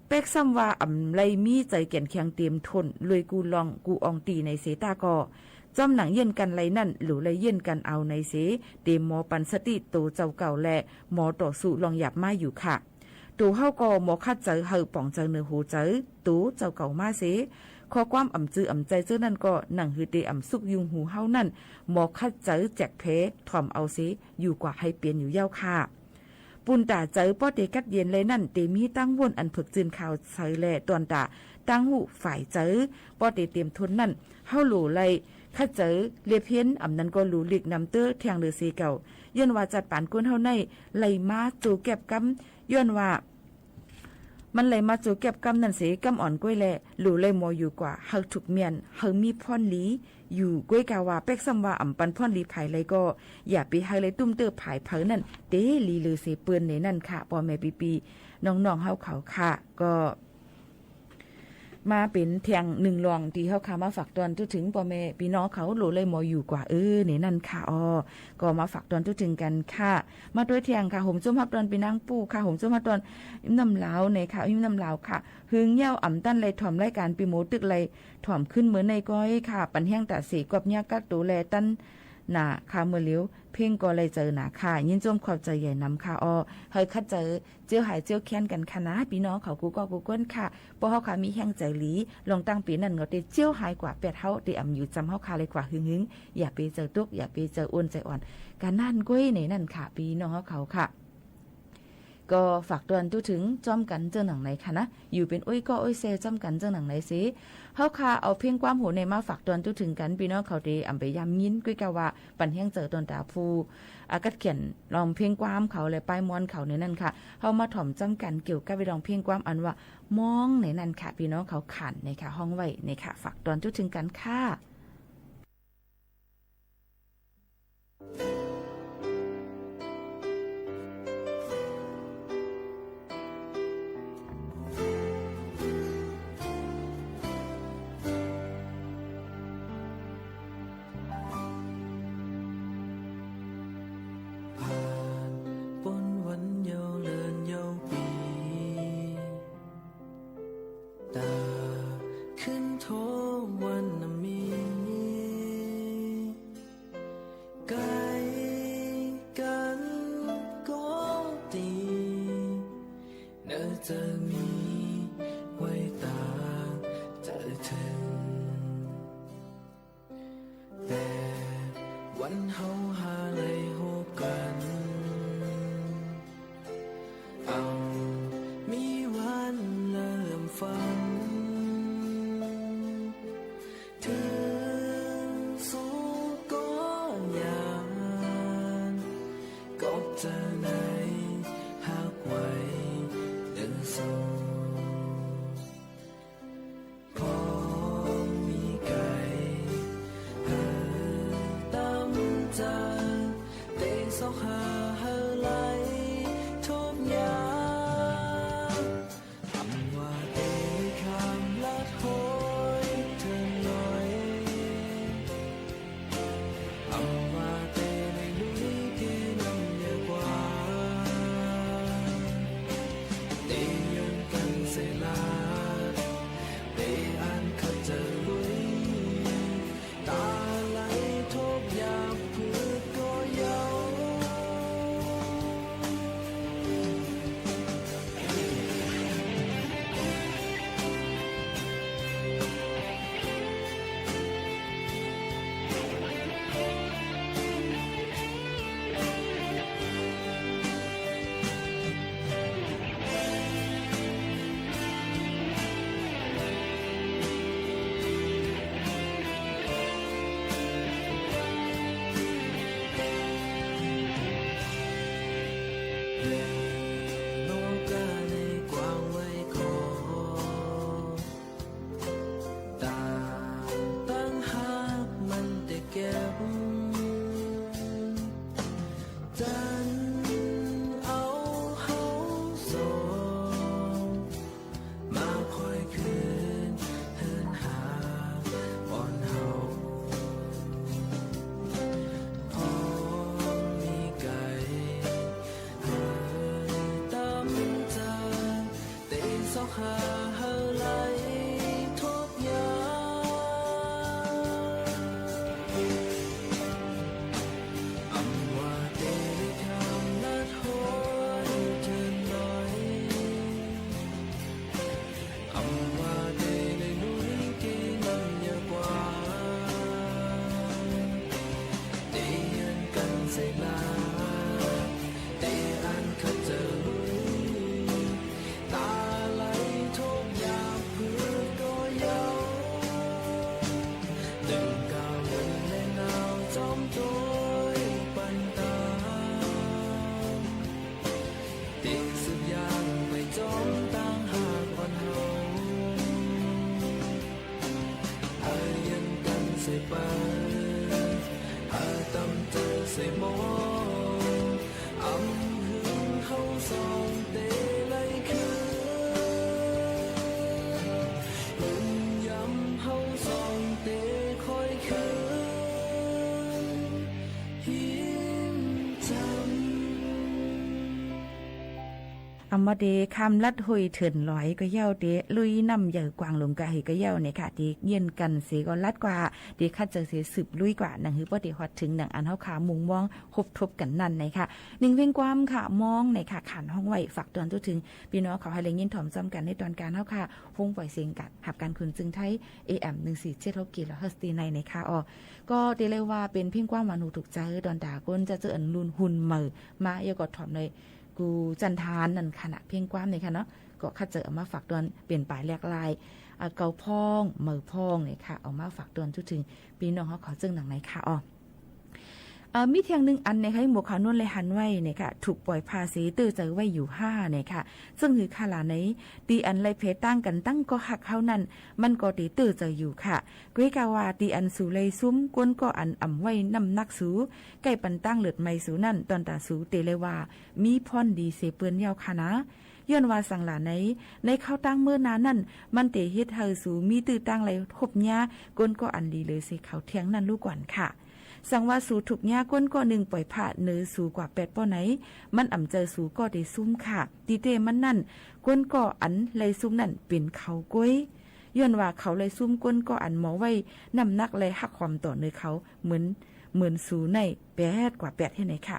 Speaker 14: เป็กซ้ำว่าอำไลมีใจแก่นเคียงเตรียมทนเลยกูลองกูอองตีในเสตากอจำหนังเย็นกันไรนั่นหรือไรเย็นกันเอาในเสเตมหมอปันสติโตเจ้าเก่าและหมอต่อสู้ลองหยับมาอยู่ค่ะตูเฮาก็หมอคัดเจอเฮาป่องเจอเนื้อหูเจอตูเจ้าเก่ามาเสข้อความอำจืออำใจเจ้านั่นก็หนังฮือเตอำสุกยุงหูเฮานั่นหมอคัดเจอแจกเพถ่อมเอาเสอยู่กว่าให้เปลี่ยนอยู่เย้าค่ะปุ่นตาเจอป้อเตกัดเย็นเลยนั่นเตมีตั้งวนอันผึกจืนข่าวใส่แลตอนตาตั้งหูฝ่ายเจอป้อเตเตรียมทุนนั่นเฮาหลู่ไลข้าเจอเลียเพี้ยนอำนั้นก็หลู่หลีกนำเตอแทงเรือซีเก่าย้อนว่าจัดปานก้นเฮาในไหลมาจูแก็บกำย้อนว่ามันเลยมาจูเก็บกำนั่นเสกำอ่อนก้วยแลหลู่เลยมออยู่กว่าเฮาถูกเมียนเฮามีพ่อนหลีอยู่ก้วยกาว่าเป็กซ้ำว่าอ่ำปันพ่อนหลีภายเลยก็อย่าไปให้เลยตุ้มเตอภายเผอนั่นเตลีลือเสเปื้อนในนั่นค่ะปอแม่ปีน้องๆเฮาเขาค่ะก็มาเป็นเทียงหนึ่งรองที่เขาขามาฝากตอนจนถึงพ่อแม่พี่น้องเขาโหลเลยหมออยู่กว่านี่นั่นค่ะก็มาฝากตอนจนถึงกันค่ะมาด้วยเทียงค่ะผมจุ่มฮับตอนปีนางปู่ค่ะผมจุ่มฮับตอนยิ้มน้ำลาวในค่ะยิ้มน้ำลาวค่ะหึงเย้าอ่ำตั้นเลยถ่อมรายการปีโมตึกเลยถ่อมขึ้นเหมือนในก้อยค่ะปันแห้งตาสีกบยากักตูแลตั้นหนาค่ะเมื่อเลี้ยวเพ่งก็เลยเจอหนาค่ะยินจมขอบใจใหญ่นำค่ะเฮ้ยคัดเจอเจียวหายเจียวแค้นกันค่ะนะพี่น้องเขากูก็กูก้นค่ะเพราะเขาค่ะมีแห้งใจหลีลองตั้งปีนั่นก็ได้เจียวหายกว่าแปดเฮาได้อำอยู่จำเฮาค่ะเลยกว่าหึงอย่าไปเจอตุกอย่าไปเจออ้วนใจอ่อนการนั่นก้อยในนั่นค่ะพี่น้องเขาค่ะ ก็ฝากตวนตู้ถึงจอมกันเจ้าหนังไหนค่ะนะอยู่เป็นอ้อยก็อ้อยเซจอมกันเจ้าหนังไหนสิเฮาค่ะเอาเพียงความหูในมาฝากตวนตู้ถึงกันพี่น้องเขาดีอำไปยำยินกุ้ยกะว่าปันเฮียงเจอตนตาภูอากัดเขียนลองเพียงความเขาเลยป้ายมอนเขาในนั้นค่ะเฮามาถ่อมจำกันเกี่ยวกับไปลองเพียงความอันว่ามองในนั้นค่ะพี่น้องเขาขันในค่ะห้องไว้ในค่ะฝากตวนตู้ถึงกันค่ะ
Speaker 16: จะมีไว้ตาจะถึงแต่วันเฮาหาเลยโฮกันเอามีวันเริ่มฝันถึงสู่ก้อนยานก็จะไหนหักไว้พอมีไก่หาตำจานเตะสอกหาหาไหลทบยาอำว่าเตะคำลัดหอยเธอหน่อยอำว่าเตะในลุยเกน้ำเยอะกว่าเตะยืนกันเสลาเตะอันเขาจะลุยตาไหลทบยาเพื่อก็เยาหาหาไหลทบยาอำว่าเตะคำลัดหอยเธอหน่อยอำว่าเตะในลุยเกน้ำเยอะกว่าเตะยืนกันใส่ลาเตะอันเขาจะลุยตาใส่หมออำหึงเฮาสองเตไลคืนหึงย้ำเฮาสองเตคอยคืนหิมจำ
Speaker 14: อำมาเดคำลัดหุยเถินลอยก็เย้าเดลุยนำใหญ่กวางลงกะให้ก็เย้าเนี่ยค่ะดีเย็นกันเสียก็ลัดกว่าดีคัดเจอเสียสืบลุยกว่าหนังหือบ่ได้ฮอดถึงหนังอันเฮาขามุงมองคบทบกันนั่นนะคะหนึ่งเวียงความค่ะมองในค่ะขันห้องไว้ฝากตอนตัวถึงพี่น้องเขาให้แรงยินถ่อมจำกันในตอนการเฮาค่ะฟงปล่อยเสียงกันหับการคุณจึงไทย AM 147กิโลเฮิรตซ์ตีในค่ะก็ได้เลยว่าเป็นเพียงความหวานหูถูกใจดอนดาก้นจะเจออันลุนหุ่นเหมอมาอย่ากดถ่อมเลย กูจันทานนั่นขณะเพียงความเนี่ยค่ะเนาะก็คัดเจอเอามาฝากตอนเปลี่ยนปลายแหลกลายเกาพองมือพองเนี่ยค่ะเอามาฝากตอนทุกถึงพี่น้องเขาขอจึงหนังไหนค่ะมีเทียงหนึ่งอันในค่ะหมวกขาวนวลเลยหันไว้เนี่ยค่ะถูกปล่อยภาษีตื้อเจอไว้อยู่5เนี่ยค่ะซึ่งคือขลาในตีอันไรเพตั้งกันตั้งก็หักเขานั้นมันก็ตีตื้อเจออยู่ค่ะกุ้ยกาวาตีอันสูเลยซุ้มก้นก็อันอ่ำไว้น้ำนักสูใกล้ปันตั้งเลือดไม่สูนั่นตอนตาสูเตเลยว่ามีพรดีเสเปื้อนยาวค่ะนะย้อนว่าสังหลาในเข้าตั้งเมื่อนานั่นมันเตเฮ็ดเฮาสูมีตื้อตั้งไรทบหญ้าก้นก็อันดีเลยเสเขาเทียงนั่นลูกก่อนค่ะสังว่าสูถูกหญ้าก้นก็หนึ่งปล่อยผ่าเนื้อสูกว่า8ป้อไหนมันอ่ำเจอสูก็ได้ซุ่มค่ะตีเตมันนั่นก้นก็อันไรซุ่มนั่นเป็นเขาก้อยย้อนว่าเขาไรซุ่มก้นก็อันหมอไว้น้ำหนักไรหักความต่อเนื้อเขาเหมือนสูใน8กว่า8ที่ไหนค่ะ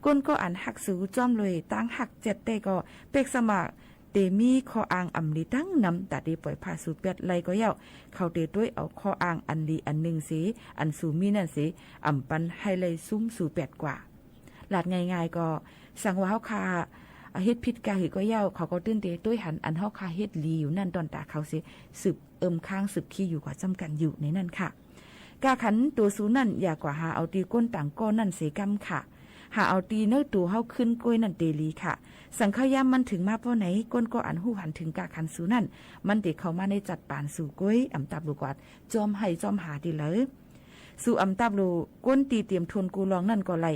Speaker 14: ก้นก็อันหักสูจ้อมเลยตั้งหัก7ได้ก็เป็กสมัครเตมีคออ่างอำลีตั้งนำแต่ดีปล่อยผ่าสู8ไรก็เย้าเขาเตด้วยเอาคออ่างอันดีอันหนึ่งสีอันสูมีนั่นสีอ่ำปันให้เลยซุ้มสู8กว่าหลาดง่ายๆก็สั่งว่าเฮาคาเฮ็ดผิดกาหือก็เย้าเขาก็ตื่นเตด้วยหันอันเฮาคาเฮ็ดลีอยู่นั่นตอนตาเขาสิสืบข้างสืบขี้อยู่กว่าจำกันอยู่ในนั่นค่ะกาขันตัวสูนั่นอย่ากว่าหาเอาตีก้นต่างก้อนนั่นเสกำค่ะหาเอาตีเนื้อตัวเฮาขึ้นก้อยนั่นเตลีค่ะสังขยามมันถึงมาเพราะไหนก้นก็อันหู้หันถึงกาขันสูนั่นมันเด็กเข้ามาในจัดปานสู่ก้อยอำตับลูกกวาดจอมให้จอมหาดีเลยสู่อำตับลูก้นตีเตรียมทวนกูลองนั่นก็ไหล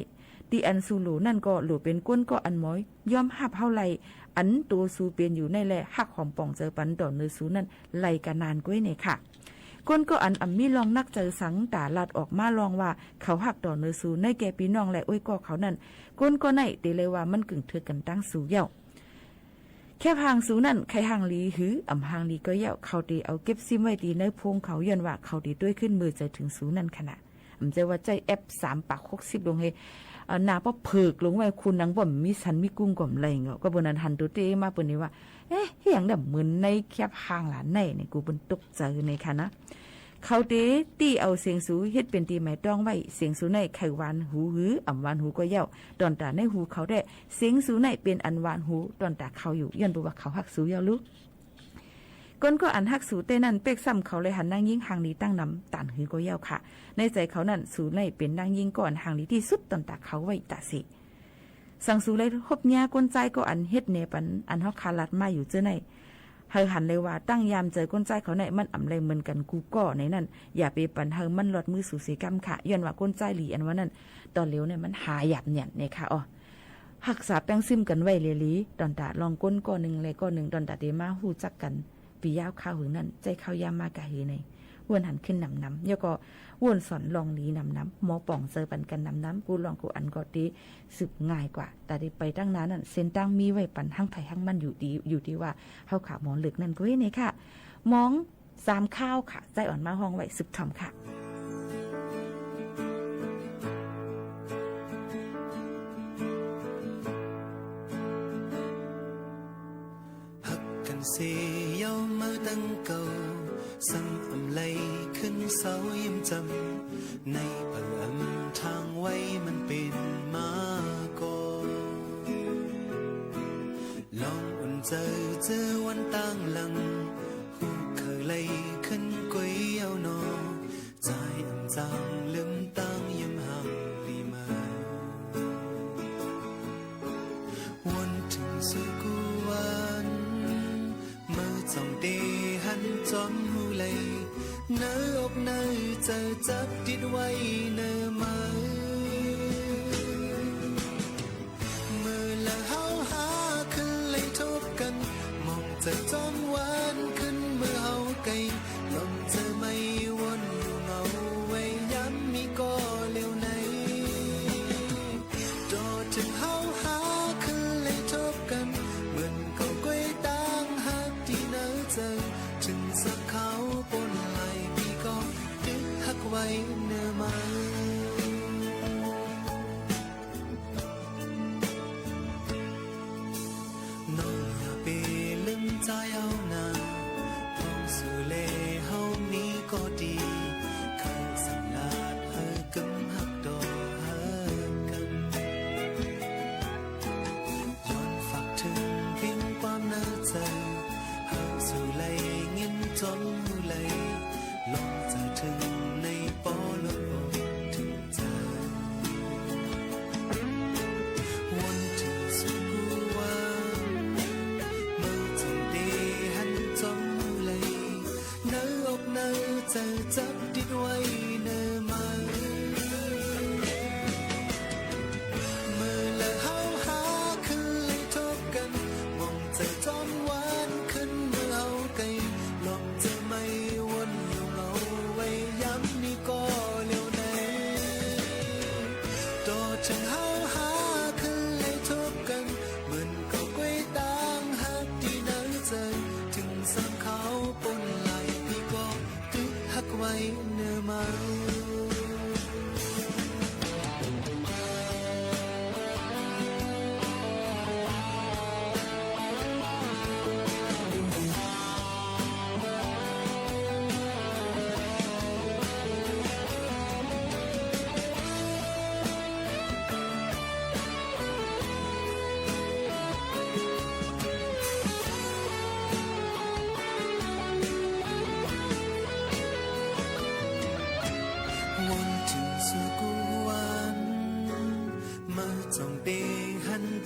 Speaker 14: ตีอันสู่หลูนั่นก็หลูเป็นก้นก็อันม้อยย่อมหับเฮาไหลอันตัวสู่เปลี่ยนอยู่ในแลหักหอมป่องเจอปันดอนเนื้อสูนั่นไหลกันนานก้อยเนี่ยค่ะก้นก็อันมีลองนักเจอสังตาลัดออกมาลองว่าเขาหักต่อเนื้อสูในแก่พี่น้องและอ้อยก็เขานั่นก้นก็ไหนเตเลยว่ามันกึ่งเถือกันตั้งสูเย่าแค่หางสูนั่นใครหางลีหืออ่ำหางลีก็เย่าเขาตีเอาเก็บซิมไว้ตีในพงเขาย้อนว่าเขาตีด้วยขึ้นมือใจถึงสูนั่นขนาดใจว่าใจแอป3 ปาก60ลงให้นาป้อเพิกลงไว้คุณนังบ่มมีสันมีกุ้งก่อมไรเงาะก็บนนั้นหันตัวเตมาเปิ้นนี่ว่าเอ๊ะเฮียงแบบเหมือนในแคบหางหลานในนี่กูเปิ้นตกใจในค่ะนะเขาเตตีเอาเสียงสูเฮ็ดเป็นตีหมายต้องไว้เสียงสูในไขหวานหูหืออ่ำหวานหูก็เย้าตอนตาในหูเขาได้เสียงสูในเป็นอันหวานหูตอนตาเขาอยู่ย้อนบ่ว่าเขาหักสูเย้าลูกก้นก็อันหักสูเต้นั่นเป็กซ้ำเขาเลยหันนางยิ่งหางนี้ตั้งนำตันหือก็เย้าค่ะในใจเขานั่นสูในเป็นนางยิ่งก่อนหางนี้ที่สุดตอนตาเขาไว้ตาสิสังสูเลยฮบหญ้าก้นใจก็อันเฮ็ดเนปันอันเฮาคาลัดมาอยู่เจ้าในเฮาหันเลยว่าตั้งยามเจอก้นใจเขาในมันอ่ำเลยเหมือนกันกูก็ในนั้นอย่าไปปันเฮามันหลอดมือสู่เสกรรมค่ะย้อนว่าก้นใจหลีอันว่านั้นตอนเหลียวเนี่ยมันหาหยับเนี่ยเนี่ยค่ะอ๋อหักษาแป้งซิมกันไว้เลยลีตอนตาลองก้นก้อนนึงเลยก้อนนึงตอนตาเดมาฮู้จักกันปียาวข้าวหือนั่นใจข้าวยามมากะหือในวนหันขึ้นน้ำแล้วก็วนสอนลองหลีน้ำหมอป่องเจอปันกันน้ำกูลองกูอันก็ดีสืบง่ายกว่าแต่ได้ไปตั้งนานนั่นเส้นตั้งมีไว้ปันทั้งไทยทั้งมันอยู่ที่ว่าเฮาขาหมอนเหลึกนั่นก็นี่ค่ะมอง3ข้าวค่ะใจอ่อนมาห้องไว้สืบทำค่ะ
Speaker 16: หักกันเสียาวมาตั้งเก่าสังอำไลขึ้นเสายิ้มจำในปังอำทางไว้มันเป็นมาก่อนลองอุ่นเจอวันตั้งหลังหูเคยไล่ขึ้นก๋วยเอานอใจอำจางลืมตั้งยิ้มห่างลีมาวันถึงสุดกูวันเมื่อจ้องเดหันจอมหูเลยเนื้ออกเนื้อเจอจับติดไว้เนื้อมือเมื่อละเฮาหาขึ้นเลยทบกันมองจะจอมวันขึ้นเมื่อเฮาไกลลมเจอไม่วนอยู่เงาไว้ย้ำมีก็เร็วในโดดถึงเฮาหาขึ้นเลยทบกันเหมือนเขาก้วยตั้งหักที่เนื้อเจอถึงสักเขาปนไหลพี่ก็ดึกหักไว้เนื้อมาน้องอย่าไปลืมใจ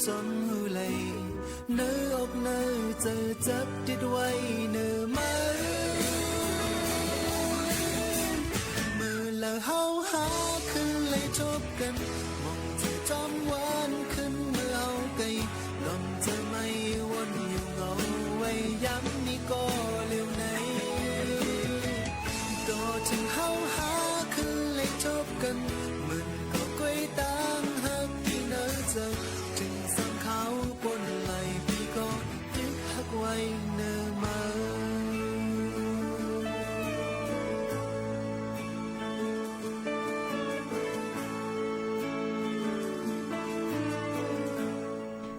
Speaker 16: จนหูเลยเนื้ออกเนื้อเจอจับติดไว้เนื้อมามือละเฮาหาขึ้นเลยจบกันมองที่จอมหวานขึ้นเมื่อเอาไกลลมจะไม่วนอยู่เงาไว้ย้ำนี่ก็เร็วไหนต่อถึงเฮาหาขึ้นเลยจบกันมันก็กวยตามหักที่เนื้อเจอถึงสังเขาปนไหลพี่ก็ยึดหักไว้เนื้อมา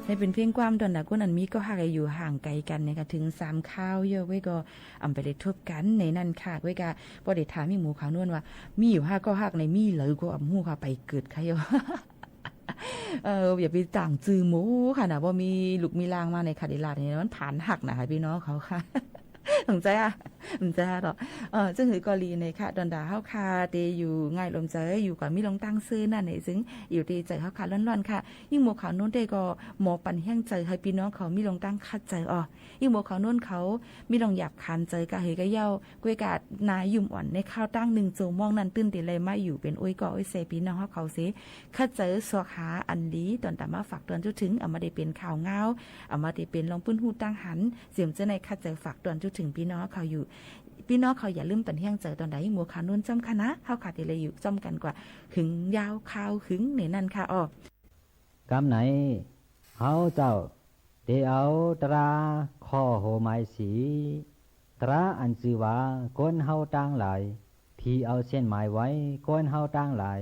Speaker 14: ให้เป็นเพียงความตอนนั้นคนอันมีก็หากอยู่ห่างไกลกันนะคะถึง3ข้าวเยอะไว้ก็อำไปได้ทบกันในนั้นค่ะไว้ก็บ่ได้ถามมีหมู่ขาวนวลว่ามีอยู่5ก็ฮักในมีเลยก็อำฮู้ค่ะไปเกิดค่ะอยู่ อย่าไปต่างจือหมูค่ะนะว่ามีลูกมีลางมาในคาดิลาดนี่มันผ่านหักนะคะพี่น้องเขาค่ะ สนใจอ่ะสนใจหรอซึ่งคือกอลีในค่ะดอนดาเฮาคาเตอยู่ง่ายลมใจอยู่ก่อนมีลงตั้งซื้อนั่นนี่ซึ่งอยู่ที่ใจเฮาคาร้อนๆค่ะยิ่งหมู่ขาวนู้นได้ก็หมอปั่นแห้งใจให้พี่น้องเขามีลงตั้งคัดใจยิ่งหมู่ขาวนู้นเขามีลงหยาบคันใจกะเฮกะเย้ากวยกาดนายยุ่มอ่อนในข้าวตั้ง1โจมองนั้นตื้นติเลยมาอยู่เป็นอ้อยก็อ้อยเซพี่น้องเฮาเขาสิคัดใจสวกหาอันดีตอนตามาฝากตอนจุถึงเอามาได้เป็นข่าวเงาเอามาได้เป็นลองปื้นฮู้ตั้งหันเสียมจะในคัดใจฝากตอนจุถึงพี่น้องเขาอยู่พี่น้องเขาอย่าลืมปันเฮียงเจอตอนใดหมู่ขานุ่นจำคณะเฮาขาดเลยอยู่จำกันกว่าหึงยาวข่าวหึงในนั่นค่ะ
Speaker 17: กำไหนเฮาเจ้าเดเอาตราข้อโหไม้สีตราอันจือว่าก้นเฮาตั้งหลายพี่เอาเส้นหมายไว้ก้นเฮาตั้งหลาย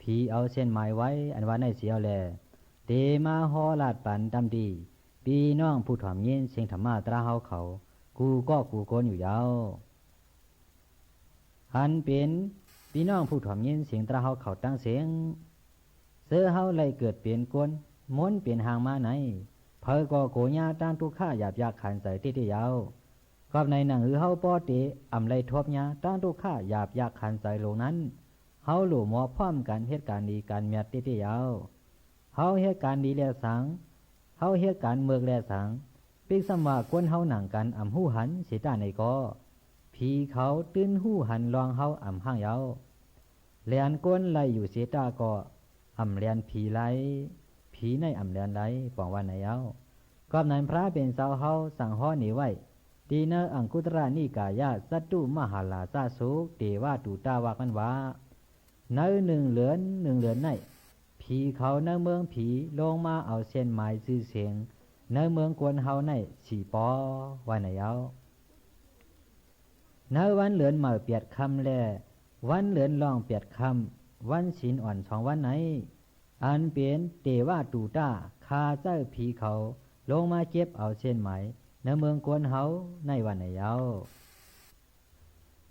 Speaker 17: พี่เอาเส้นหมายไว้อันว่าในเสียวแลเดมาฮอลาดปันตำดีพี่น้องผู้ถ่อมเย็นเสียงธรรมะตราเฮาเขากูก็กูโกนอยู่ยาวหันเป็นพี่น้องผู้ถ่อมเย็นเสียงตราเฮาเขาตั้งเสียงเสือเฮาไล่เกิดเปลี่ยนกวนม้วนเปลี่ยนหางมาไหนเพอก็โกญาตั้งทุกข้าหยาบยากขันใส่ที่ยาวกับในหนังหือเฮาป้อเตอำไลทบญาตั้งทุกข้าหยาบยากขันใส่โลนั้นเฮาหลู่หมอพร้อมกันเหตุการณ์ดีการเมียดที่ยาวเฮาเหตุการณ์ดีแล้วสังเฮาเหตุการณ์เมือกแล้วสังปิกสมว่ากวนเฮาหนังกันอำหู้หันสิตาในก็ผีเขาตื้นหู้หันลองเฮาอำห้างยาวเลียนกวนไล่อยู่สิตาก็อำเลียนผีไล่ผีในอำเลียนไล่ปองวันในยาวก็นั้นพระเป็นสาวเฮาสั่งฮ้อหนีไว้ตีเนออังคุตรานิกายาสัตตุมหาลาซาสุเตวาตูตาวากันว่าใน1 เหลือนในผีเขาในเมืองผีลงมาเอาเส้นหมายซื่อเสียงในเมืองกวนเฮาใน4 ปอวันในยาวในวันเหลือนมาเปียดคำแลวันเหลือนลองเปียดคำวันศีลอ่อน2 วันไหนอันเป็นเตวาตูตาคาเจ้าผีเขาลงมาเก็บเอาเส้นหมายในเมืองกวนเฮาในวันในยาว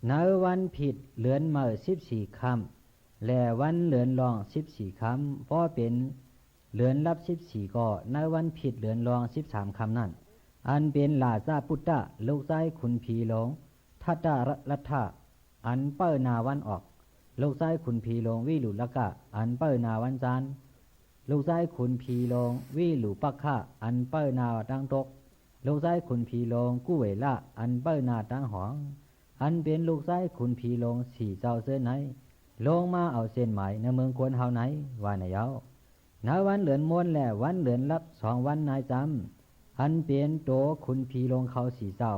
Speaker 17: ในวันผิดเหลือนมา14 คำและวันเหลือนลอง14 คำเพราะเป็นเหลือนรับ14ก็ในวันผิดเหลือนรอง13 คำนั่นอันเป็นลาซาปุตตะลูกชายขุนผีหลงทัตตะรัฐะอันเปิ้นาวันออกลูกชายขุนผีหลงวิลุลกะอันเปิ้นาวันจันทร์ลูกชายขุนผีหลงวิลุปักขะอันเปิ้นาตังตกลูกชายขุนผีหลงกู้เวละอันเปิ้นาตังหองอันเป็นลูกชายขุนผีหลง4 เจ้าเส้นไหนลงมาเอาเส้นหมายในเมืองกวนเฮาไหนว่าในยาวในวันเหลือนม้วนและวันเหลือนรับ2 วันนายจำอันเปลี่ยนโตขุนผีลงเขา4 เจ้า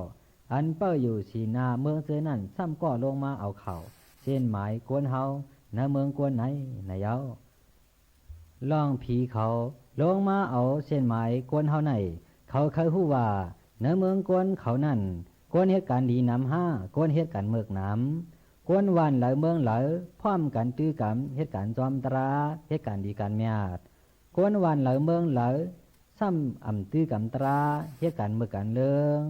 Speaker 17: อันเป้ออยู่สีนาเมืองเสือนั่นซ้ำก็ลงมาเอาเข่าเส้นหมายกวนเฮาในเมืองกวนไหนในยาวล่องผีเขาลงมาเอาเส้นหมายกวนเฮาไหนเขาเคยฮู้ว่าในเมืองกวนเขานั่นกวนเหตุการณ์ดีน้ำ5กวนเหตุการณ์เมือกน้ำกวนวันหลายเมืองหลายพร้อมกันตื้อกำเหตุการณ์จอมตราเหตุการณ์ดีการเมียดกวนวันหลายเมืองหลายซ้ำอ่ำตื้อกำตราเหตุการณ์เมือกันเลือง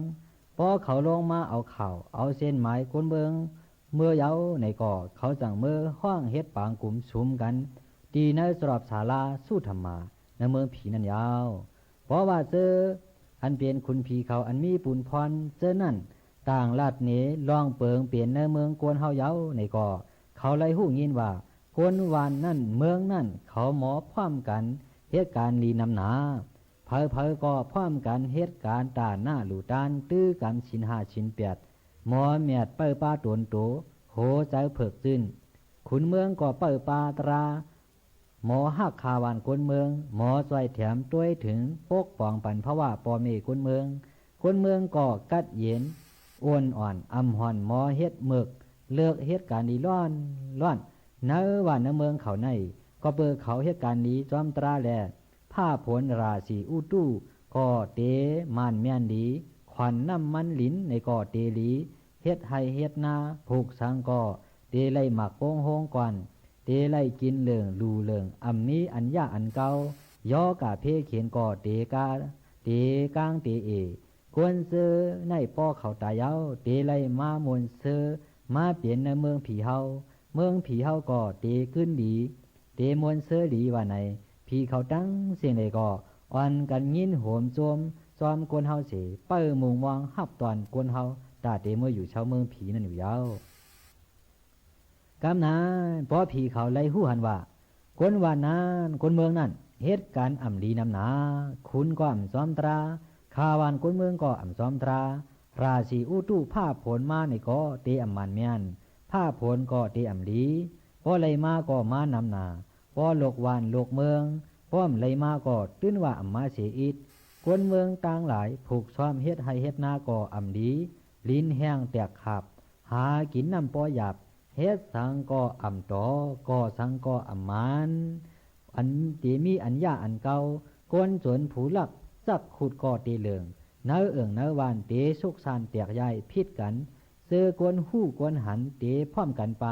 Speaker 17: พอเขาลงมาเอาเข่าเอาเส้นหมายกวนเมืองเมื่อเยาในก่อเขาจังเมื่อห้องเฮ็ดปางกลุ่มชุมกันตีในสอบศาลาสู้ธรรมาในเมืองผีนั่นยาวเพราะว่าเจออันเปลี่ยนคุณผีเขาอันมีปุนพรเจอนั่นต่างลาดเนลองเปิงเปลี่ยนในเมืองกวนเฮาเยาในก่อเขาไล่หู้ยินว่ากวนวานนั่นเมืองนั่นเขาหมอพร้อมกันเหตุการณ์ลีนำหนา เพอก็พร้อมกันเหตุการณ์ตาหน้าหลูตานตื้อกำชิน5ชิน8หมอแมดเปิ้ป้าตวนโตโหใจเผิกจื้นขุนเมืองก็เปิ้ป้าตราหมอหักคาวานคนเมืองหมอซอยแถมด้วยถึงปกป้องปันภาวะปอเมคนเมืองก็กัดเย็นอ้วนอ่อนอำหอนหมอเฮ็ดเมึกเลิกเหตุการณ์นี้ร้อนเนื้อว่าในเมืองเขาในก็เปิดเขาเหตุการณ์นี้จอมตราแลผ้าผลราศีอุตุก็เตมันแม่นดีขวัญน้ำมันลิ้นในก็เตลีเฮ็ดให้เฮ็ดนาผูกสังก็เตไล่หมักโป้งโฮงก่อนเตไล่กินเหลืองลูเหลืองอำนี้อันยาอันเก่าย่อกะเพเขียนก็เตกาเตกางเตเอควรซื้อในป้อเขาตายาวเตไล่มามวนซื้อมาเปลี่ยนในเมืองผีเฮาก็เตขึ้นดีเตมวนซื้อดีว่าไหนผีเขาตั้งเสียงใดก็อ่อนกันยินโหมโจมซ้อมกวนเฮาเสเปิ้มุงวางหับตอนกวนเฮาตาเตเมื่ออยู่ชาวเมืองผีนั่นอยู่ยาวกำนั้นพอผีเขาไล่หู้หันว่าคนว่านั้นคนเมืองนั่นเหตุการณ์อ่ำลีน้ำหนาคุณก็อ่ำซ้อมตราคาวานคนเมืองก็อ่ำซ้อมตราราศีอุตุผ้าผลมาในก็เตอ่ำมันเมียนผ้าผลก็เตอ่ำลีพอไล่มาก็มานำนาพอโลกวานโลกเมืองป้อมไล่มาก็ตื้นว่าอ่ำมาเสียอิดคนเมืองต่างหลายผูกซ้อมเฮ็ดให้เฮ็ดนาก็อ่ำลีลิ้นแห้งแตกขาบหากินน้ำปอหยาบเฮ็ดสังก็อ่ำตอก็สังก็อ่ำมันอันตีมีอันยาอันเก่าก้นจนผูลักจักขุดก็ตีเหลืองเนื้อเอื่องเนื้อวานเตสุกสานแตกใหญ่พิษกันเสื้อกวนหู้กวนหันเตพร้อมกันไป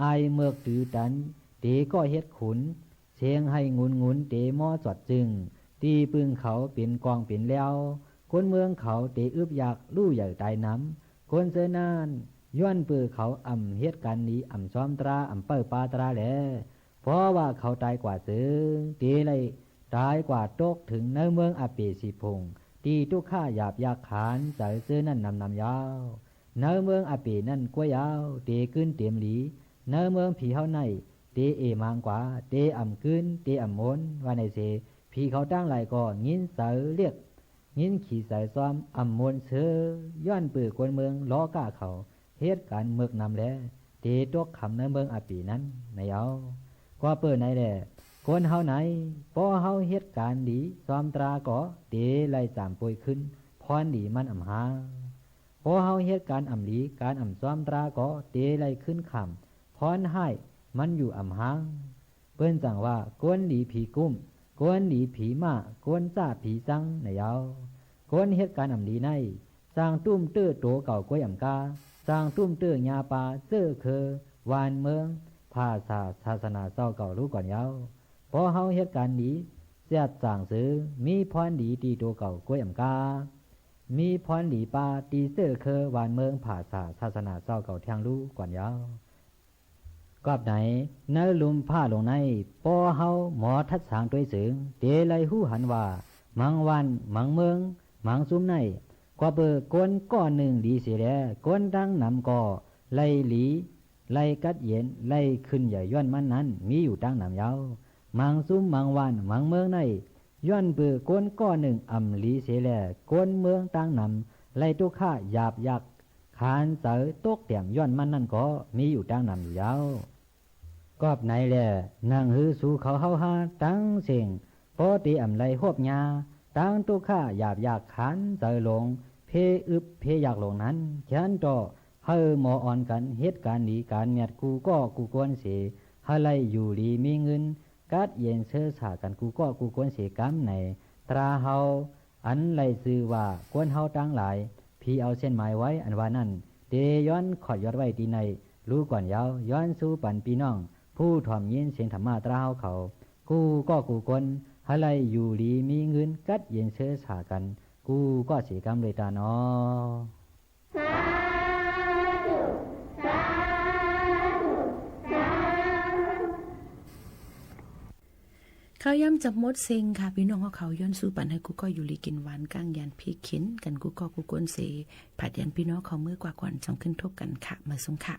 Speaker 17: อายเมือกตือตันเตก็เฮ็ดขุนเสียงให้งุนเตมอจอดจึงตีปึงเขาเป็นกองเป็นแล้วคนเมืองเขาเตอึบอยากลู่ใหญ่ตายน้ำคนเสนานย้อนปือเขาอ่ำเฮ็ดกันนี้อ่ำซ้อมตราอ่ำเปิ้ปาตราแหละเพราะว่าเขาตายกว่าซึ้งตีเลยตายกว่าตกถึงในเมืองอาเปสิพงตีทุกข้าหยาบยาขานใจซื้อนั่นนำยาวในเมืองอาเปนั่นกวยาวเตขึ้นเต็มหลีในเมืองผีเฮาในเตเอมางกว่าเตอ่ำขึ้นเตอ่ำมนว่าในเสผีเขาตั้งหลายก็ยินเสือเรียกยินขี่สายซ้อมอ่ำมนเสือย้อนปือกวนเมืองล้อกล้าเขาเหตุการณ์เมือกนำแล้วเตตกคำในเมืองอาปีนั้นในเอาก็เปิดในแหละคนเฮาไหนพอเฮาเหตุการณ์ดีซ้อมตราก็เตไล่จามป่วยขึ้นพรดีมันอ่ำหาพอเฮาเหตุการณ์อ่ำลีการอ่ำซ้อมตราก็เตไล่ขึ้นคำพรให้มันอยู่อ่ำหางเปิ้นจังว่ากวนดีผีกุ้มกวนดีผีมากวนจ้าผีจังในเอากวนเหตุการณ์อ่ำลีในสร้างตุ้มเตื้อโตเก่ากวยอ่ำกาสร้างตุ้มเตื้อยาปาเสื้อเคอวานเมืองภาษาศาสนาเจ้าเก่ารู้ก่อนยาวพอเฮาเหตุการณ์นี้เสียดสร้างซื้อมีพรดีตีโตเก่ากวยอ่ำกามีพรดีปาตีเสื้อเคอวานเมืองภาษาศาสนาเจ้าเก่าแทงรู้ก่อนยาวกอบไหนเนื้อลุมผ้าลงในปอเฮาหมอทัดสางตัวเสืองเตไลหู้หันว่ามังวันมังเมืองมังซุ้มในกว่าเบอร์ก้นก้อนหนึ่งดีเสียแล้วก้นดังนำก่อไล่หลีไล่กัดเย็นไล่ขึ้นใหญ่ย้อนมันนั้นมีอยู่ตั้งนำยาวมังซุ้มมังวันมังเมืองในย้อนเบอร์ก้นก้อนหนึ่งอ่ำหลีเสียแล้วก้นเมืองตั้งนำไล่ตุข้าหยาบยักขานเสยตกเตี่ยมย้อนมันนั่นก็มีอยู่ตั้งนำอยู่ยาวกอบไหนแหละนั่งหือสู่เขาเฮาหาตั้งเสียงปอตีอ่ำไล่หวบยาตั้งตุข้าหยาบยากขานเสยลงเพอึบเพอยากลงนั้นฉันต่อเฮาหมออ่อนกันเหตุการณ์นี้การเมียดกูก็กูกวนเสเฮาไล่อยู่ดีมีเงินกัดเย็นเสื้อสากันกูก็กูกวนเสกำในตราเฮาอันไล่ซื้อว่ากวนเฮาตั้งหลายพี่เอาเส้นหมายไว้อันว่านั้นเตย้อนขอดยอดไว้ตีในรู้ก่อนยาวย้อนสู่ปันพี่น้องผู้ถ่อมยินเสียงธรรมะตราเฮาเขากูก็กูกวนเฮาไล่อยู่ดีมีเงินกัดเย็นเสื้อสากันกูก็เสียกำเลยตาเนาะ
Speaker 14: ข้าวย่ำจับมดเซ็งค่ะพี่น้องเขาย้อนสู้ปันให้กูก็อยู่ลีกินหวานก้างยันพี่เข็นกันกูก็กูกวนเสผัดยันพี่น้องเขาเมื่อกว่าก่อนจำขึ้นทบกันค่ะมาส่งค่ะ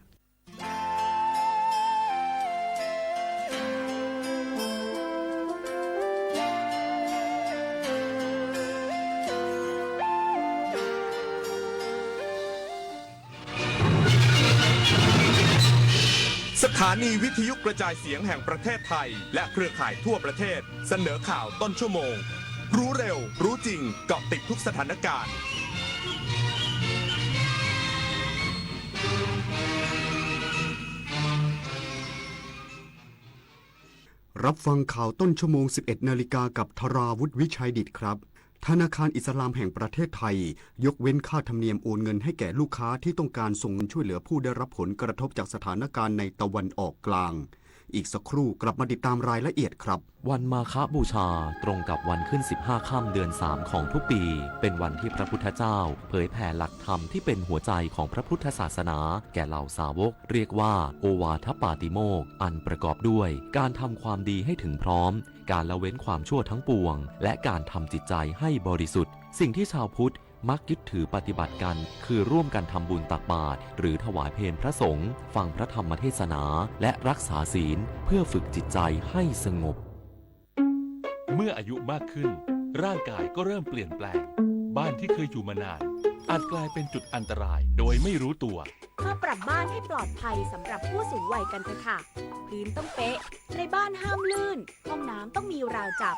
Speaker 4: สถานีวิทยุกระจายเสียงแห่งประเทศไทยและเครือข่ายทั่วประเทศเสนอข่าวต้นชั่วโมงรู้เร็วรู้จริงเกาะติดทุกสถานการณ์
Speaker 1: รับฟังข่าวต้นชั่วโมง 11 นาฬิกากับธราวุฒิวิชัยดิษฐ์ครับธนาคารอิสลามแห่งประเทศไทยยกเว้นค่าธรรมเนียมโอนเงินให้แก่ลูกค้าที่ต้องการส่งเงินช่วยเหลือผู้ได้รับผลกระทบจากสถานการณ์ในตะวันออกกลางอีกสักครู่กลับมาติดตามรายละเอียดครับ
Speaker 18: วันมาฆบูชาตรงกับวันขึ้น15ค่ำเดือน3ของทุกปีเป็นวันที่พระพุทธเจ้าเผยแผ่หลักธรรมที่เป็นหัวใจของพระพุทธศาสนาแก่เหล่าสาวกเรียกว่าโอวาทปาติโมกข์อันประกอบด้วยการทำความดีให้ถึงพร้อมการละเว้นความชั่วทั้งปวงและการทำจิตใจให้บริสุทธิ์สิ่งที่ชาวพุทธมักยึดถือปฏิบัติกันคือร่วมกันทำบุญตักบาตรหรือถวายเพลพระสงฆ์ฟังพระธรรมเทศนาและรักษาศีลเพื่อฝึกจิตใจให้สงบ
Speaker 6: เมื่ออายุมากขึ้นร่างกายก็เริ่มเปลี่ยนแปลงบ้านที่เคยอยู่มานานอาจกลายเป็นจุดอันตรายโดยไม่รู้ตัว
Speaker 19: มาปรับบ้านให้ปลอดภัยสำหรับผู้สูงวัยกันเถอะค่ะพื้นต้องเป๊ะในบ้านห้ามลื่นห้องน้ำต้องมีราวจับ